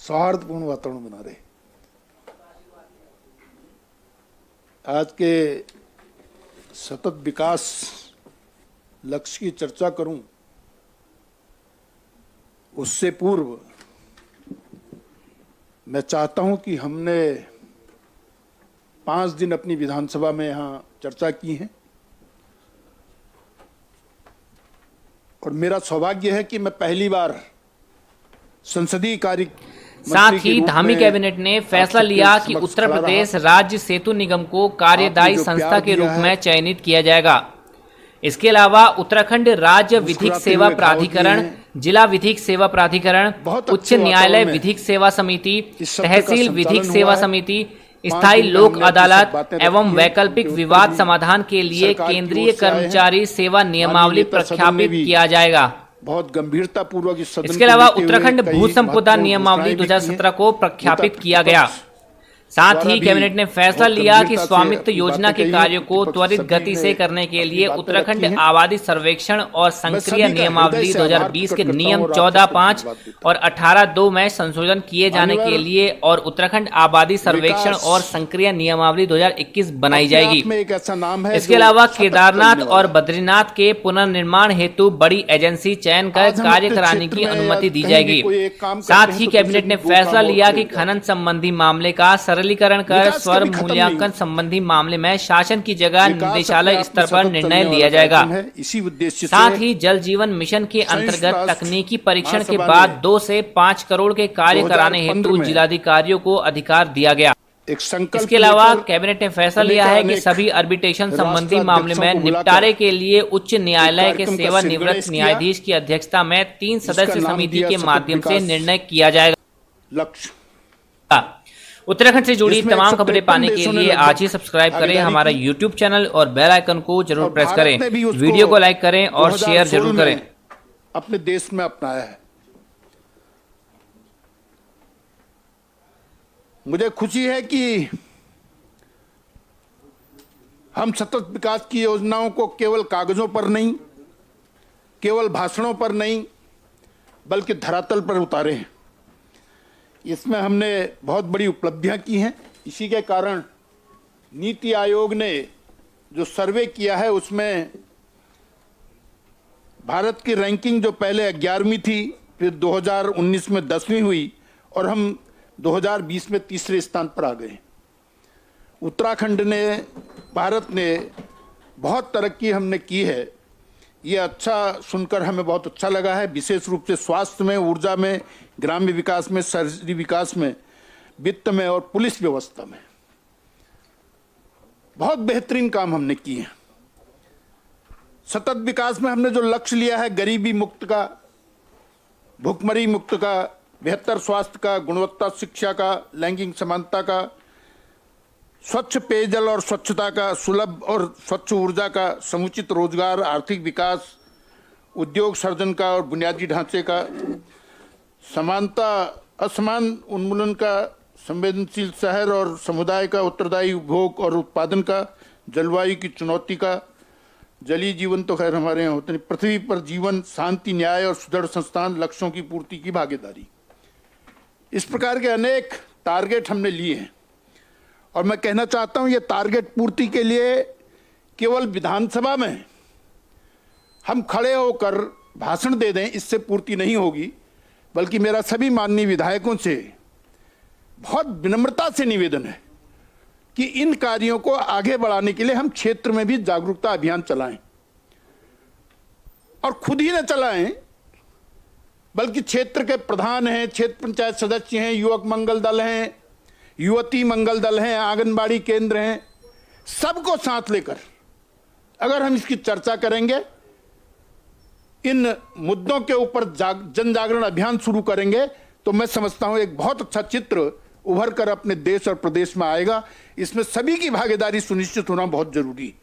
सौहार्दपूर्ण वातावरण बना रहे। आज के सतत विकास लक्ष्य की चर्चा करूं उससे पूर्व मैं चाहता हूं कि हमने 5 दिन अपनी विधानसभा में यहां चर्चा की है और मेरा सौभाग्य है कि मैं पहली बार संसदीय कार्य साथ ही धामी कैबिनेट ने फैसला लिया कि उत्तर प्रदेश राज्य सेतु निगम को कार्यदायी संस्था के रूप में चयनित किया जाएगा। इसके अलावा उत्तराखंड राज्य विधिक सेवा प्राधिकरण, जिला विधिक सेवा प्राधिकरण, उच्च न्यायालय विधिक सेवा समिति, तहसील विधिक सेवा समिति, स्थायी लोक अदालत एवं वैकल्पिक विवाद समाधान के लिए केंद्रीय कर्मचारी सेवा नियमावली प्रख्यापित किया जाएगा। बहुत गंभीरता पूर्वक इसके अलावा उत्तराखंड भू संपदा नियमावली 2017 को प्रख्यापित किया गया। साथ ही कैबिनेट ने फैसला लिया कि स्वामित्व योजना के कार्यों को त्वरित गति से करने के लिए उत्तराखंड आबादी सर्वेक्षण और संक्रिय नियमावली 2020 के नियम 14(5) और 18(2) में संशोधन किए जाने के लिए और उत्तराखंड आबादी सर्वेक्षण और संक्रिय नियमावली 2021 बनाई जाएगी। इसके अलावा केदारनाथ और बद्रीनाथ के पुनर्निर्माण हेतु बड़ी एजेंसी चयन कर कार्य कराने की अनुमति दी जाएगी। साथ ही कैबिनेट ने फैसला लिया कि खनन संबंधी मामले का सरलीकरण कर स्वर मूल्यांकन संबंधी मामले में शासन की जगह निदेशालय स्तर पर निर्णय लिया जाएगा। इसी उद्देश्य साथ ही जल जीवन मिशन के अंतर्गत तकनीकी परीक्षण के बाद 2 से 5 करोड़ के कार्य कराने हेतु जिलाधिकारियों को अधिकार दिया गया। इसके अलावा कैबिनेट ने फैसला लिया है कि सभी आर्बिट्रेशन संबंधी मामले में निपटारे के लिए उच्च न्यायालय के सेवानिवृत्त न्यायाधीश की अध्यक्षता में 3 सदस्य समिति के माध्यम से निर्णय किया जाएगा। उत्तराखंड से जुड़ी तमाम खबरें पाने के लिए आज ही सब्सक्राइब करें हमारा YouTube चैनल और बेल आइकन को जरूर प्रेस करें। वीडियो को लाइक करें और शेयर जरूर करें। अपने देश में अपनाया है। मुझे खुशी है कि हम सतत विकास की योजनाओं को केवल कागजों पर नहीं, केवल भाषणों पर नहीं, बल्कि धरातल पर उतारे हैं। इसमें हमने बहुत बड़ी उपलब्धियां की हैं। इसी के कारण नीति आयोग ने जो सर्वे किया है उसमें भारत की रैंकिंग जो पहले 11वीं थी, फिर 2019 में 10वीं हुई और हम 2020 में तीसरे स्थान पर आ गए। उत्तराखंड ने, भारत ने बहुत तरक्की हमने की है। ये अच्छा सुनकर हमें बहुत अच्छा लगा है। विशेष रूप से स्वास्थ्य में, ऊर्जा में, ग्राम्य विकास में, शहरी विकास में, वित्त में और पुलिस व्यवस्था में बहुत बेहतरीन काम हमने किए हैं। सतत विकास में हमने जो लक्ष्य लिया है, गरीबी मुक्त का, भुखमरी मुक्त का, बेहतर स्वास्थ्य का, गुणवत्ता शिक्षा का, लैंगिक समानता का, स्वच्छ पेयजल और स्वच्छता का, सुलभ और स्वच्छ ऊर्जा का, समुचित रोजगार, आर्थिक विकास, उद्योग सर्जन का और बुनियादी ढांचे का, समानता असमान उन्मूलन का, संवेदनशील शहर और समुदाय का, उत्तरदायी उपभोग और उत्पादन का, जलवायु की चुनौती का, जलीय जीवन तो खैर हमारे यहाँ होते नहीं, पृथ्वी पर जीवन, शांति, न्याय और सुदृढ़ संस्थान, लक्ष्यों की पूर्ति की भागीदारी। इस प्रकार के अनेक टारगेट हमने लिए हैं और मैं कहना चाहता हूं ये टारगेट पूर्ति के लिए केवल विधानसभा में हम खड़े होकर भाषण दे दें, इससे पूर्ति नहीं होगी, बल्कि मेरा सभी माननीय विधायकों से बहुत विनम्रता से निवेदन है कि इन कार्यों को आगे बढ़ाने के लिए हम क्षेत्र में भी जागरूकता अभियान चलाएं और खुद ही न चलाएं, बल्कि क्षेत्र के प्रधान हैं, क्षेत्र पंचायत सदस्य हैं, युवक मंगल दल हैं, युवती मंगल दल हैं, आंगनबाड़ी केंद्र हैं, सबको साथ लेकर अगर हम इसकी चर्चा करेंगे, इन मुद्दों के ऊपर जन जागरण अभियान शुरू करेंगे, तो मैं समझता हूं एक बहुत अच्छा चित्र उभर कर अपने देश और प्रदेश में आएगा। इसमें सभी की भागीदारी सुनिश्चित होना बहुत जरूरी।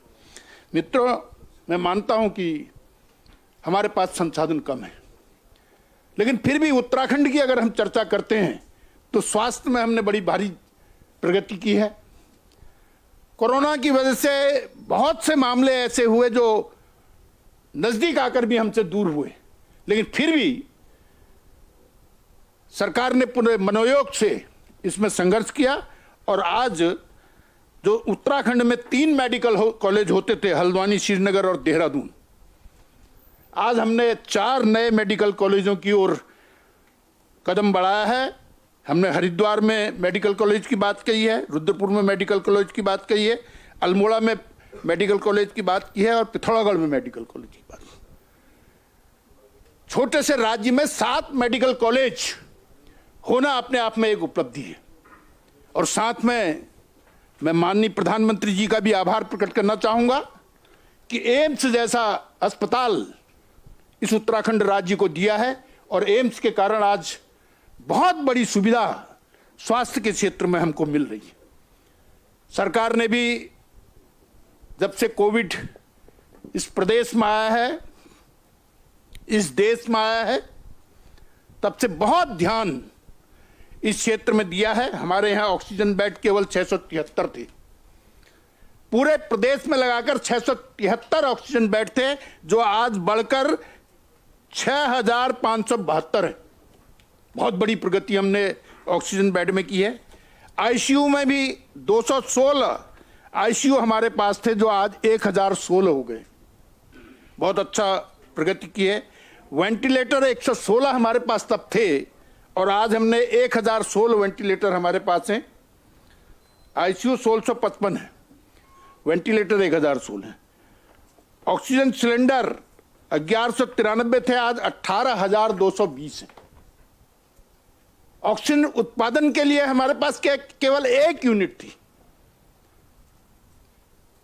मित्रों, मैं मानता हूं कि हमारे पास संसाधन कम है, लेकिन फिर भी उत्तराखंड की अगर हम चर्चा करते हैं तो स्वास्थ्य में हमने बड़ी भारी प्रगति की है। कोरोना की वजह से बहुत से मामले ऐसे हुए जो नजदीक आकर भी हमसे दूर हुए, लेकिन फिर भी सरकार ने पूरे मनोयोग से इसमें संघर्ष किया और आज जो उत्तराखंड में 3 मेडिकल कॉलेज होते थे, हल्द्वानी, श्रीनगर और देहरादून, आज हमने 4 नए मेडिकल कॉलेजों की ओर कदम बढ़ाया है। हमने हरिद्वार में मेडिकल कॉलेज की बात कही है, रुद्रपुर में मेडिकल कॉलेज की बात कही है, अल्मोड़ा में मेडिकल कॉलेज की बात की है और पिथौरागढ़ में मेडिकल कॉलेज की बात। छोटे से राज्य में 7 मेडिकल कॉलेज होना अपने आप में एक उपलब्धि है। और साथ में मैं माननीय प्रधानमंत्री जी का भी आभार प्रकट करना चाहूंगा कि एम्स जैसा अस्पताल इस उत्तराखंड राज्य को दिया है और एम्स के कारण आज बहुत बड़ी सुविधा स्वास्थ्य के क्षेत्र में हमको मिल रही है। सरकार ने भी जब से कोविड इस प्रदेश में आया है, इस देश में आया है, तब से बहुत ध्यान इस क्षेत्र में दिया है। हमारे यहां ऑक्सीजन बेड केवल 673 थे, पूरे प्रदेश में लगाकर 673 ऑक्सीजन बेड थे, जो आज बढ़कर 6572 है। बहुत बड़ी प्रगति हमने ऑक्सीजन बेड में की है। आईसीयू में भी 216 आईसीयू हमारे पास थे, जो आज 1016 हो गए। बहुत अच्छा प्रगति की है। वेंटिलेटर 116 हमारे पास तब थे और आज हमने 1016 वेंटिलेटर हमारे पास हैं। आईसीयू 1655 है, वेंटिलेटर 1016 है। ऑक्सीजन सिलेंडर 1193 थे, आज 18220 है। ऑक्सीजन उत्पादन के लिए हमारे पास केवल 1 यूनिट थी।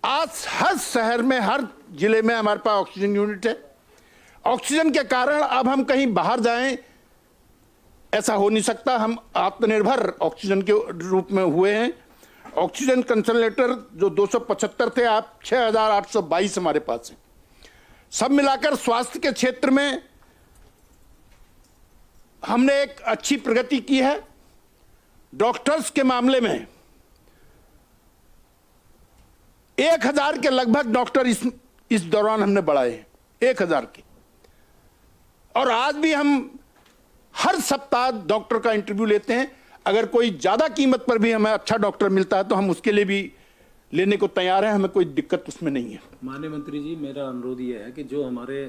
आज हर शहर में, हर जिले में हमारे पास ऑक्सीजन यूनिट है। ऑक्सीजन के कारण अब हम कहीं बाहर जाएं ऐसा हो नहीं सकता। हम आत्मनिर्भर ऑक्सीजन के रूप में हुए हैं। ऑक्सीजन कंसंट्रेटर जो 275 थे, आप 6822 हमारे पास है। सब मिलाकर स्वास्थ्य के क्षेत्र में हमने एक अच्छी प्रगति की है। डॉक्टर्स के मामले में 1000 के लगभग डॉक्टर इस दौरान हमने बढ़ाए हैं, 1000 के। और आज भी हम हर सप्ताह डॉक्टर का इंटरव्यू लेते हैं। अगर कोई ज्यादा कीमत पर भी हमें अच्छा डॉक्टर मिलता है तो हम उसके लिए भी लेने को तैयार हैं, हमें कोई दिक्कत उसमें नहीं है। माननीय मंत्री जी, मेरा अनुरोध ये है कि जो हमारे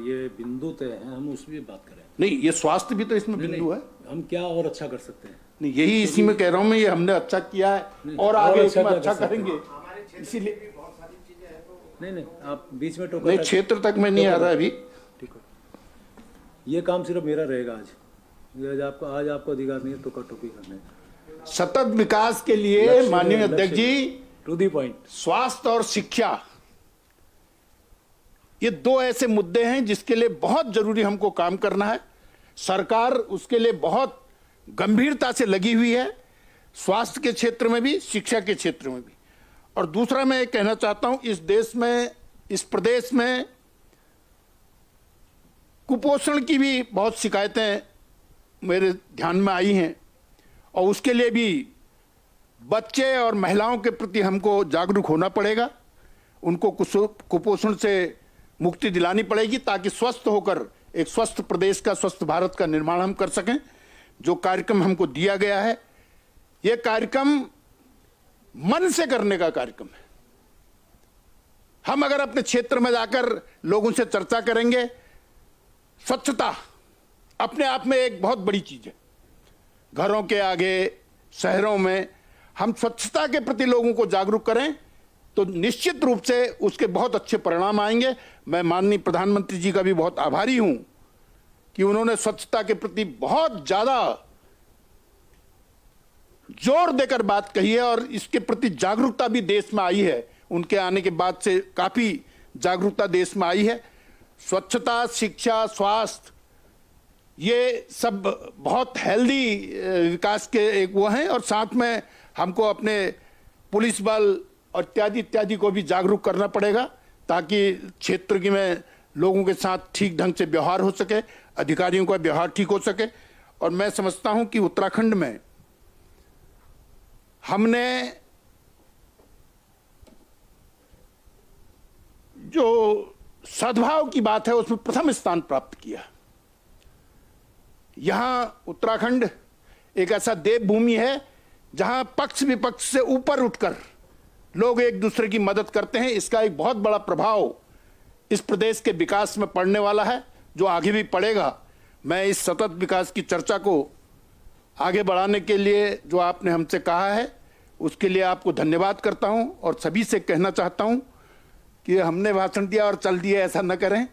ये बिंदु तय हैं, हम उस पर बात करें। नहीं, ये स्वास्थ्य भी तो इसमें बिंदु है। हम क्या और अच्छा कर सकते हैं? नहीं, यही इसी में कह रहा हूं मैं, ये हमने अच्छा किया है और आगे इसमें अच्छा करेंगे, इसीलिए। नहीं, आप बीच में टोका नहीं, क्षेत्र तक में नहीं आ रहा अभी। ठीक है, ये काम सिर्फ मेरा रहेगा आज आपको अधिकार नहीं है टोका टोकी करने। सतत विकास के लिए माननीय अध्यक्ष जी, टू दी पॉइंट, स्वास्थ्य और शिक्षा, ये 2 ऐसे मुद्दे हैं जिसके लिए बहुत जरूरी हमको काम करना है। सरकार उसके लिए बहुत गंभीरता से लगी हुई है, स्वास्थ्य के क्षेत्र में भी, शिक्षा के क्षेत्र में भी। और दूसरा मैं कहना चाहता हूं, इस देश में, इस प्रदेश में कुपोषण की भी बहुत शिकायतें मेरे ध्यान में आई हैं और उसके लिए भी बच्चे और महिलाओं के प्रति हमको जागरूक होना पड़ेगा। उनको कुपोषण से मुक्ति दिलानी पड़ेगी ताकि स्वस्थ होकर एक स्वस्थ प्रदेश का, स्वस्थ भारत का निर्माण हम कर सकें। जो कार्यक्रम हमको दिया गया है, यह कार्यक्रम मन से करने का कार्यक्रम है। हम अगर अपने क्षेत्र में जाकर लोगों से चर्चा करेंगे, स्वच्छता अपने आप में एक बहुत बड़ी चीज है। घरों के आगे, शहरों में हम स्वच्छता के प्रति लोगों को जागरूक करें तो निश्चित रूप से उसके बहुत अच्छे परिणाम आएंगे। मैं माननीय प्रधानमंत्री जी का भी बहुत आभारी हूं कि उन्होंने स्वच्छता के प्रति बहुत ज्यादा जोर देकर बात कही है और इसके प्रति जागरूकता भी देश में आई है। उनके आने के बाद से काफी जागरूकता देश में आई है। स्वच्छता, शिक्षा, स्वास्थ्य, ये सब बहुत हेल्दी विकास के एक वो हैं। और साथ में हमको अपने पुलिस बल और इत्यादि को भी जागरूक करना पड़ेगा ताकि क्षेत्र की में लोगों के साथ ठीक ढंग से व्यवहार हो सके, अधिकारियों का व्यवहार ठीक हो सके। और मैं समझता हूं कि उत्तराखंड में हमने जो सद्भाव की बात है उसमें प्रथम स्थान प्राप्त किया। यहाँ उत्तराखंड एक ऐसा देवभूमि है जहाँ पक्ष विपक्ष से ऊपर उठकर लोग एक दूसरे की मदद करते हैं। इसका एक बहुत बड़ा प्रभाव इस प्रदेश के विकास में पड़ने वाला है, जो आगे भी पड़ेगा। मैं इस सतत विकास की चर्चा को आगे बढ़ाने के लिए जो आपने हमसे कहा है उसके लिए आपको धन्यवाद करता हूं और सभी से कहना चाहता हूं कि हमने भाषण दिया और चल दिया ऐसा न करें,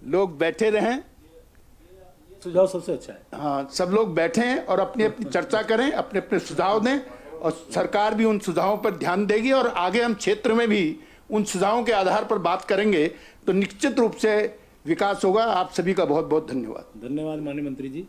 लोग बैठे रहें। सुझाव सबसे अच्छा है। हाँ, सब लोग बैठें और अपनी अपनी चर्चा करें, अपने अपने सुझाव दें और सरकार भी उन सुझावों पर ध्यान देगी और आगे हम क्षेत्र में भी उन सुझावों के आधार पर बात करेंगे तो निश्चित रूप से विकास होगा। आप सभी का बहुत बहुत धन्यवाद। धन्यवाद माननीय मंत्री जी।